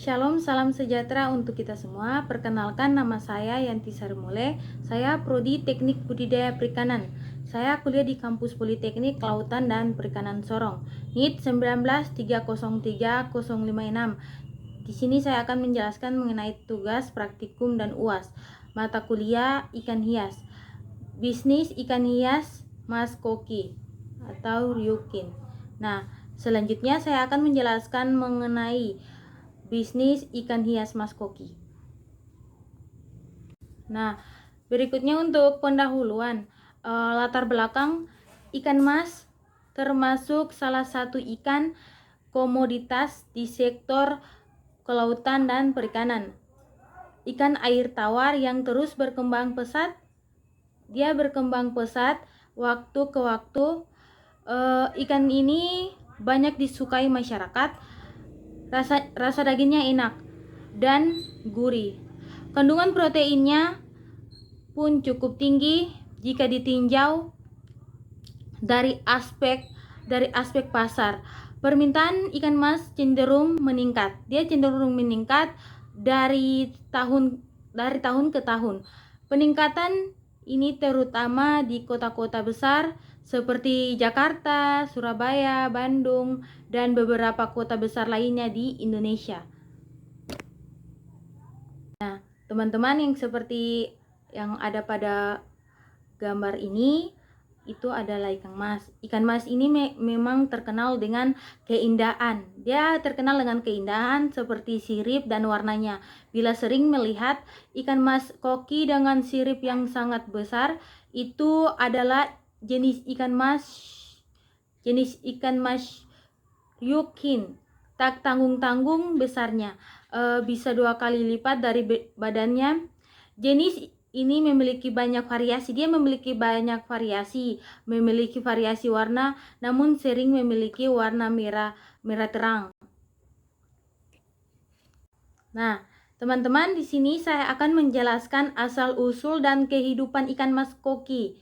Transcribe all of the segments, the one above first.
Shalom, salam sejahtera untuk kita semua. Perkenalkan, nama saya Yanti Sarimule. Saya Prodi Teknik Budidaya Perikanan. Saya kuliah di Kampus Politeknik Kelautan dan Perikanan Sorong. NIT 19303-056. Di sini saya akan menjelaskan mengenai tugas, praktikum, dan UAS. Mata kuliah ikan hias. Bisnis ikan hias Mas Koki atau Ryukin. Nah, selanjutnya saya akan menjelaskan mengenai bisnis ikan hias Mas Koki. Nah, berikutnya untuk pendahuluan, latar belakang ikan mas termasuk salah satu ikan komoditas di sektor kelautan dan perikanan. Ikan air tawar yang terus berkembang pesat. Dia berkembang pesat waktu ke waktu. Ikan ini banyak disukai masyarakat. Rasa dagingnya enak dan gurih. Kandungan proteinnya pun cukup tinggi jika ditinjau dari aspek pasar. Permintaan ikan mas cenderung meningkat. Dia cenderung meningkat dari tahun ke tahun. Peningkatan ini terutama di kota-kota besar seperti Jakarta, Surabaya, Bandung, dan beberapa kota besar lainnya di Indonesia. Nah, teman-teman, yang seperti yang ada pada gambar ini, itu adalah ikan mas. Ikan mas ini memang terkenal dengan keindahan. Dia terkenal dengan keindahan seperti sirip dan warnanya. Bila sering melihat ikan mas koki dengan sirip yang sangat besar, itu adalah jenis ikan mas Ryukin. Tak tanggung-tanggung besarnya, bisa 2 kali lipat dari badannya. Jenis ini memiliki banyak variasi. Dia memiliki banyak variasi warna, namun sering memiliki warna merah terang. Nah, teman-teman, di sini saya akan menjelaskan asal-usul dan kehidupan ikan mas koki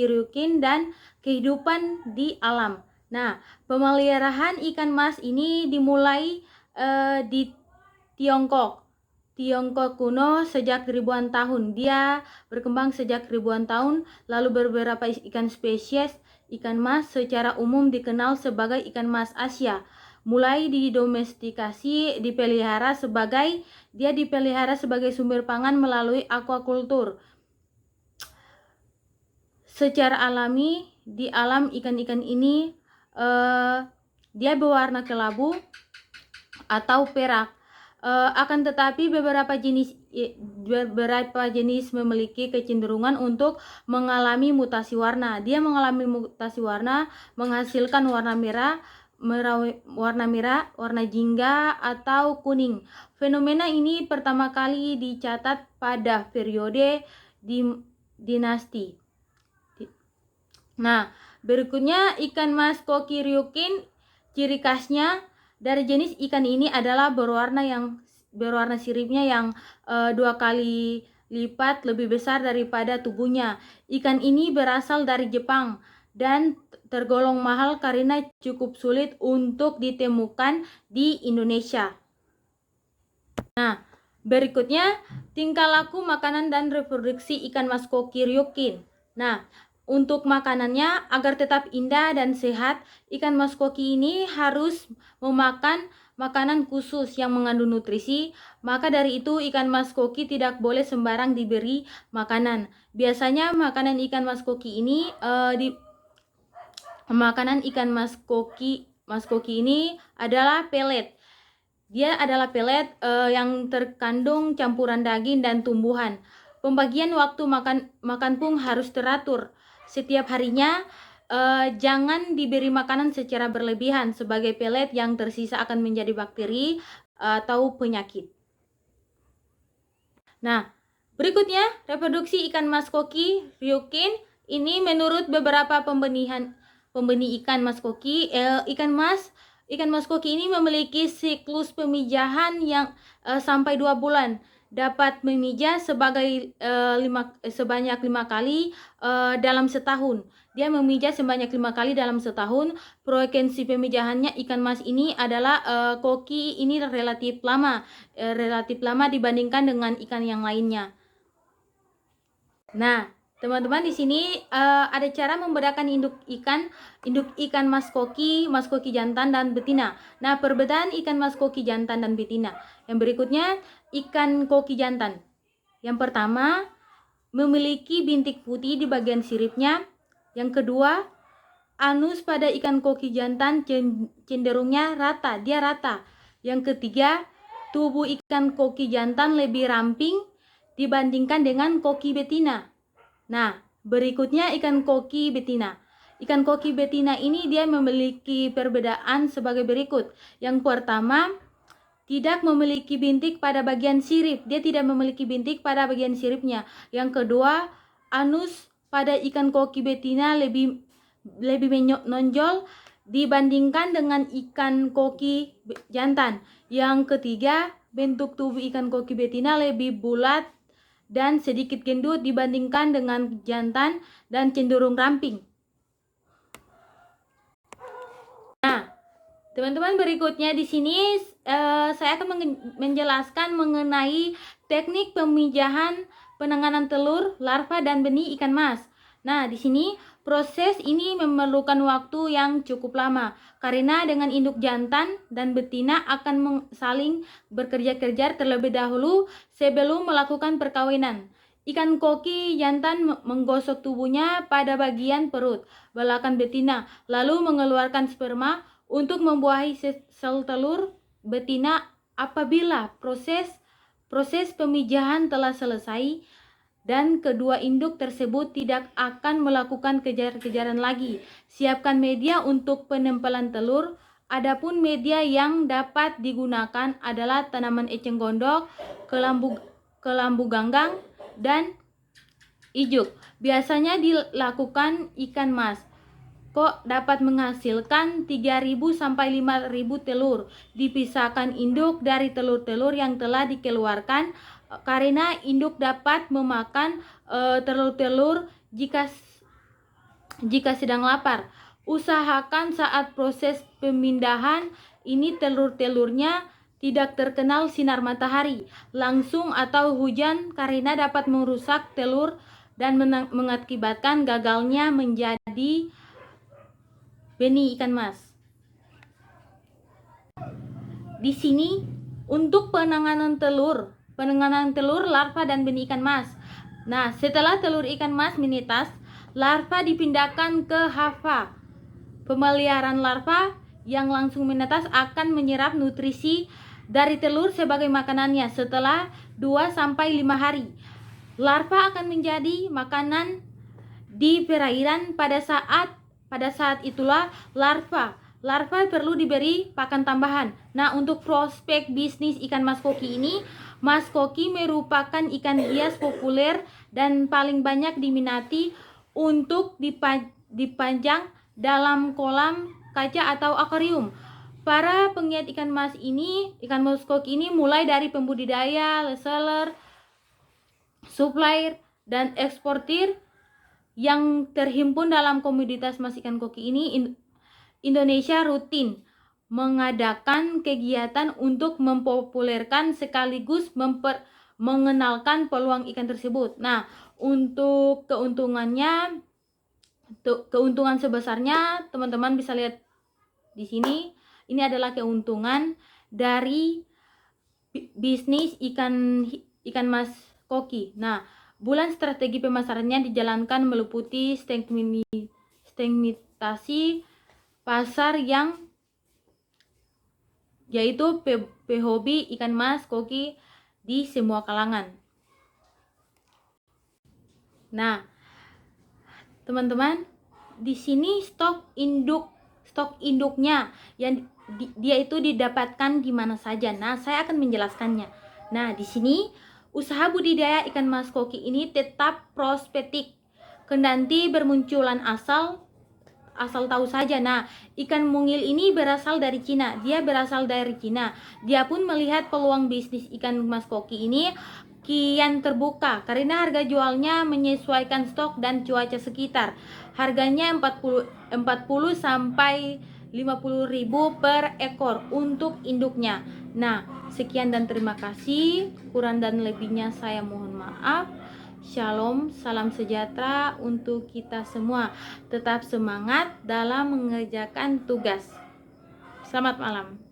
Ryukin dan kehidupan di alam. Nah, pemeliharaan ikan mas ini dimulai di Tiongkok kuno sejak ribuan tahun. Dia berkembang sejak ribuan tahun. Lalu beberapa ikan spesies ikan mas secara umum dikenal sebagai ikan mas Asia. Mulai didomestikasi, dipelihara sebagai sumber pangan melalui aquaculture. Secara alami di alam ikan-ikan ini dia berwarna kelabu atau perak. Akan tetapi beberapa jenis memiliki kecenderungan untuk mengalami mutasi warna. Dia mengalami mutasi warna, menghasilkan warna merah, warna jingga atau kuning. Fenomena ini pertama kali dicatat pada periode dinasti. Nah, berikutnya ikan mas koki Ryukin. Ciri khasnya dari jenis ikan ini adalah berwarna siripnya yang 2 kali lipat lebih besar daripada tubuhnya. Ikan ini berasal dari Jepang dan tergolong mahal karena cukup sulit untuk ditemukan di Indonesia. Nah, berikutnya tingkah laku makanan dan reproduksi ikan mas koki Ryukin. Nah, untuk makanannya, agar tetap indah dan sehat, ikan mas koki ini harus memakan makanan khusus yang mengandung nutrisi. Maka dari itu ikan mas koki tidak boleh sembarang diberi makanan. Biasanya makanan ikan mas koki ini adalah pelet. Dia adalah pelet yang terkandung campuran daging dan tumbuhan. Pembagian waktu makan pun harus teratur. Setiap harinya jangan diberi makanan secara berlebihan. Sebagai pelet yang tersisa akan menjadi bakteri atau penyakit. Nah, berikutnya reproduksi ikan mas koki Ryukin. Ini menurut beberapa pembenih ikan mas koki, ikan mas koki ini memiliki siklus pemijahan yang sampai 2 bulan. Dapat memijah sebanyak 5 kali dalam setahun. dia memijah sebanyak 5 kali dalam setahun. Frekuensi pemijahannya ikan mas ini adalah koki ini relatif lama dibandingkan dengan ikan yang lainnya. Nah, teman-teman, di sini ada cara membedakan induk ikan mas koki jantan dan betina. Nah, perbedaan ikan mas koki jantan dan betina. Yang berikutnya, ikan koki jantan. Yang pertama, memiliki bintik putih di bagian siripnya. Yang kedua, anus pada ikan koki jantan cenderungnya rata, dia rata. Yang ketiga, tubuh ikan koki jantan lebih ramping dibandingkan dengan koki betina. Nah, berikutnya ikan koki betina. Ikan koki betina ini dia memiliki perbedaan sebagai berikut. Yang pertama, tidak memiliki bintik pada bagian sirip. Dia tidak memiliki bintik pada bagian siripnya. Yang kedua, anus pada ikan koki betina lebih menonjol dibandingkan dengan ikan koki jantan. Yang ketiga, bentuk tubuh ikan koki betina lebih bulat dan sedikit gendut dibandingkan dengan jantan dan cenderung ramping. Nah, teman-teman, berikutnya di sini saya akan menjelaskan mengenai teknik pemijahan penanganan telur, larva, dan benih ikan mas. Nah, di sini proses ini memerlukan waktu yang cukup lama karena dengan induk jantan dan betina akan saling bekerja-kerja terlebih dahulu sebelum melakukan perkawinan. Ikan koki jantan menggosok tubuhnya pada bagian perut belakang betina, lalu mengeluarkan sperma untuk membuahi sel telur betina. Apabila proses pemijahan telah selesai dan kedua induk tersebut tidak akan melakukan kejar-kejaran lagi, siapkan media untuk penempelan telur. Adapun media yang dapat digunakan adalah tanaman eceng gondok, kelambu ganggang, dan ijuk. Biasanya dilakukan ikan mas dapat menghasilkan 3.000 sampai 5.000 telur. Dipisahkan induk dari telur-telur yang telah dikeluarkan karena induk dapat memakan telur-telur jika sedang lapar. Usahakan saat proses pemindahan ini telur-telurnya tidak terkenal sinar matahari langsung atau hujan karena dapat merusak telur dan mengakibatkan gagalnya menjadi benih ikan mas. Di sini untuk penanganan telur, larva, dan benih ikan mas. Nah, setelah telur ikan mas menetas, larva dipindahkan ke hafa. Pemeliharaan larva yang langsung menetas akan menyerap nutrisi dari telur sebagai makanannya setelah 2 sampai 5 hari. Larva akan menjadi makanan di perairan. Pada saat itulah larva perlu diberi pakan tambahan. Nah, untuk prospek bisnis ikan mas koki ini, mas koki merupakan ikan hias populer dan paling banyak diminati untuk dipajang dalam kolam kaca atau akuarium. Para penggiat ikan mas koki ini mulai dari pembudidaya, reseller, supplier, dan eksportir yang terhimpun dalam komunitas mas ikan koki ini. Indonesia rutin mengadakan kegiatan untuk mempopulerkan sekaligus mengenalkan peluang ikan tersebut. Nah, untuk keuntungan sebesarnya teman-teman bisa lihat di sini. Ini adalah keuntungan dari bisnis ikan mas koki. Nah, bulan strategi pemasarannya dijalankan meliputi segmentasi pasar yang yaitu hobi ikan mas koki di semua kalangan. Nah, teman-teman, di sini stok induknya yang dia itu didapatkan di mana saja. Nah, saya akan menjelaskannya. Nah, di sini usaha budidaya ikan mas koki ini tetap prospektif. Kendati bermunculan asal tahu saja. Nah, ikan mungil ini berasal dari Cina. Dia pun melihat peluang bisnis ikan mas koki ini. kian terbuka karena harga jualnya menyesuaikan stok dan cuaca sekitar. Harganya 40 sampai 50.000 per ekor untuk induknya. Nah, sekian dan terima kasih. Kurang dan lebihnya saya mohon maaf. Shalom, salam sejahtera untuk kita semua. Tetap semangat dalam mengerjakan tugas. Selamat malam.